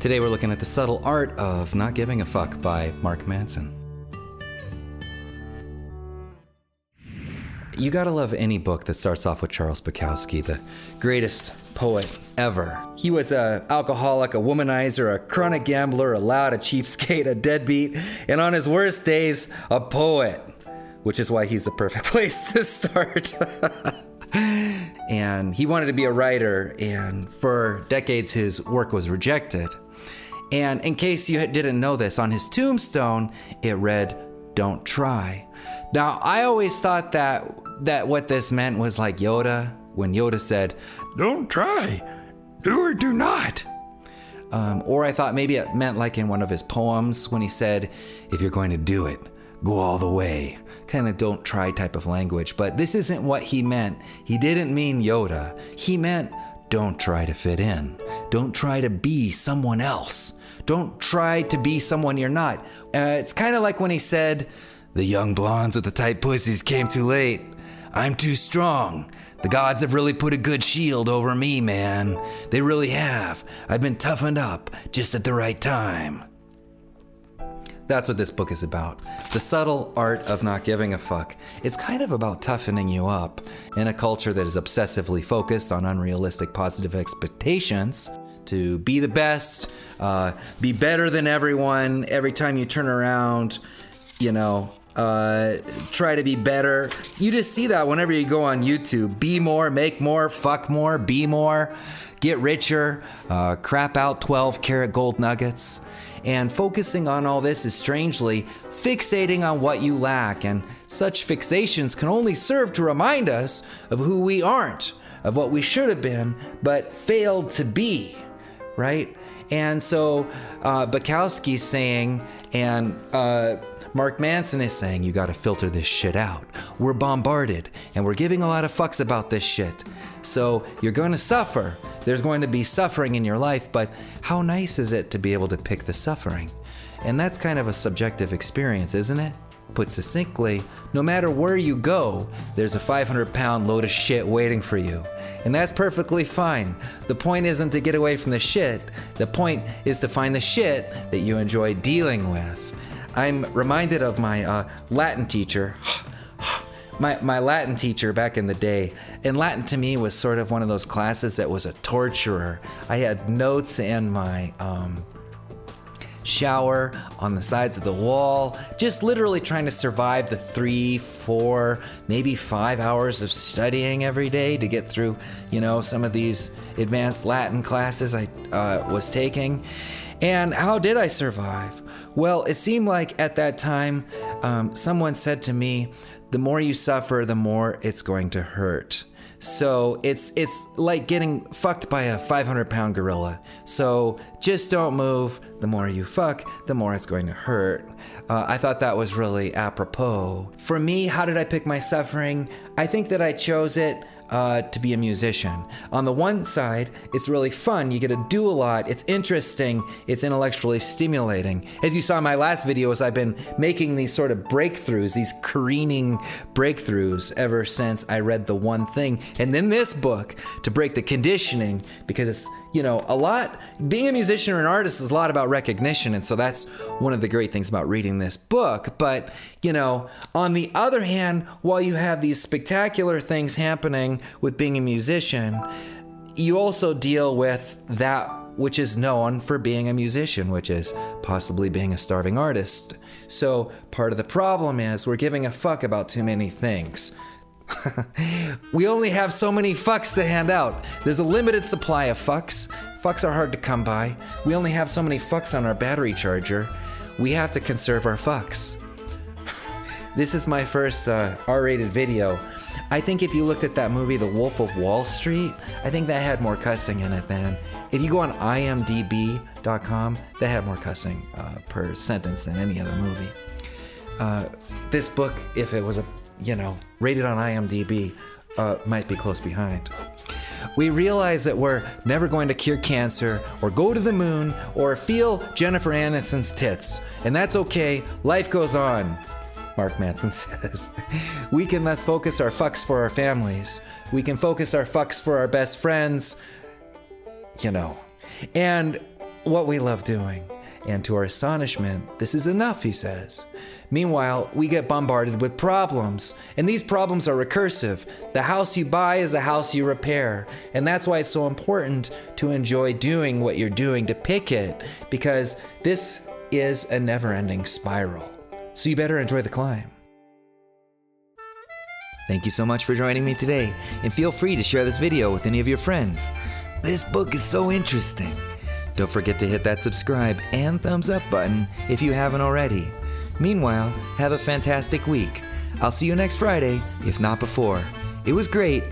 Today we're looking at The Subtle Art of Not Giving a Fuck by Mark Manson. You gotta love any book that starts off with Charles Bukowski, the greatest poet ever. He was an alcoholic, a womanizer, a chronic gambler, a loud, a cheapskate, a deadbeat, and on his worst days, a poet, which is why he's the perfect place to start. And he wanted to be a writer, and for decades his work was rejected. And in case you didn't know this, on his tombstone it read, "Don't try." Now, I always thought that what this meant was like Yoda, when Yoda said, "Don't try, do or do not." Or I thought maybe it meant like in one of his poems when he said, "If you're going to do it, go all the way." Kind of don't try type of language. But this isn't what he meant. He didn't mean Yoda. He meant don't try to fit in. Don't try to be someone else. Don't try to be someone you're not. It's kind of like when he said, "The young blondes with the tight pussies came too late. I'm too strong. The gods have really put a good shield over me, man. They really have. I've been toughened up just at the right time." That's what this book is about. The Subtle Art of Not Giving a Fuck. It's kind of about toughening you up in a culture that is obsessively focused on unrealistic positive expectations to be the best, be better than everyone. Every time you turn around, try to be better. You just see that whenever you go on YouTube. Be more, make more, fuck more, be more, get richer, crap out 12-karat gold nuggets. And focusing on all this is strangely fixating on what you lack. And such fixations can only serve to remind us of who we aren't, of what we should have been, but failed to be, right? And so Bukowski's saying, and Mark Manson is saying, you gotta filter this shit out. We're bombarded, and we're giving a lot of fucks about this shit. So you're gonna suffer. There's going to be suffering in your life, but how nice is it to be able to pick the suffering? And that's kind of a subjective experience, isn't it? Put succinctly, no matter where you go, there's a 500-pound load of shit waiting for you. And that's perfectly fine. The point isn't to get away from the shit. The point is to find the shit that you enjoy dealing with. I'm reminded of my Latin teacher. My Latin teacher back in the day. And Latin to me was sort of one of those classes that was a torturer. I had notes in my shower on the sides of the wall, just literally trying to survive the 3, 4, maybe 5 hours of studying every day to get through, some of these advanced Latin classes I was taking. And how did I survive? Well, it seemed like at that time, someone said to me, the more you suffer, the more it's going to hurt. So it's like getting fucked by a 500-pound gorilla. So just don't move. The more you fuck, the more it's going to hurt. I thought that was really apropos. For me, how did I pick my suffering? I think that I chose it to be a musician. On the one side, it's really fun. You get to do a lot. It's interesting. It's intellectually stimulating. As you saw in my last videos, I've been making these sort of breakthroughs, these careening breakthroughs ever since I read The One Thing. And then this book to break the conditioning, because it's, a lot, being a musician or an artist is a lot about recognition. And so that's one of the great things about reading this book. But, on the other hand, while you have these spectacular things happening with being a musician, you also deal with that which is known for being a musician, which is possibly being a starving artist. So part of the problem is we're giving a fuck about too many things. We only have so many fucks to hand out. There's a limited supply of fucks. Fucks are hard to come by. We only have so many fucks on our battery charger. We have to conserve our fucks. This is my first R-rated video. I think if you looked at that movie, The Wolf of Wall Street, I think that had more cussing in it than... If you go on imdb.com, that had more cussing per sentence than any other movie. This book, if it was rated on IMDb, might be close behind. We realize that we're never going to cure cancer or go to the moon or feel Jennifer Aniston's tits. And that's okay. Life goes on, Mark Manson says. We can thus focus our fucks for our families. We can focus our fucks for our best friends. And what we love doing. And to our astonishment, this is enough, he says. Meanwhile, we get bombarded with problems, and these problems are recursive. The house you buy is the house you repair, and that's why it's so important to enjoy doing what you're doing, to pick it, because this is a never-ending spiral. So you better enjoy the climb. Thank you so much for joining me today, and feel free to share this video with any of your friends. This book is so interesting. Don't forget to hit that subscribe and thumbs up button if you haven't already. Meanwhile, have a fantastic week. I'll see you next Friday, if not before. It was great,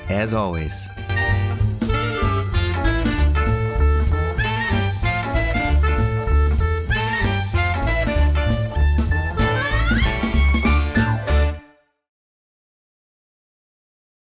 as always.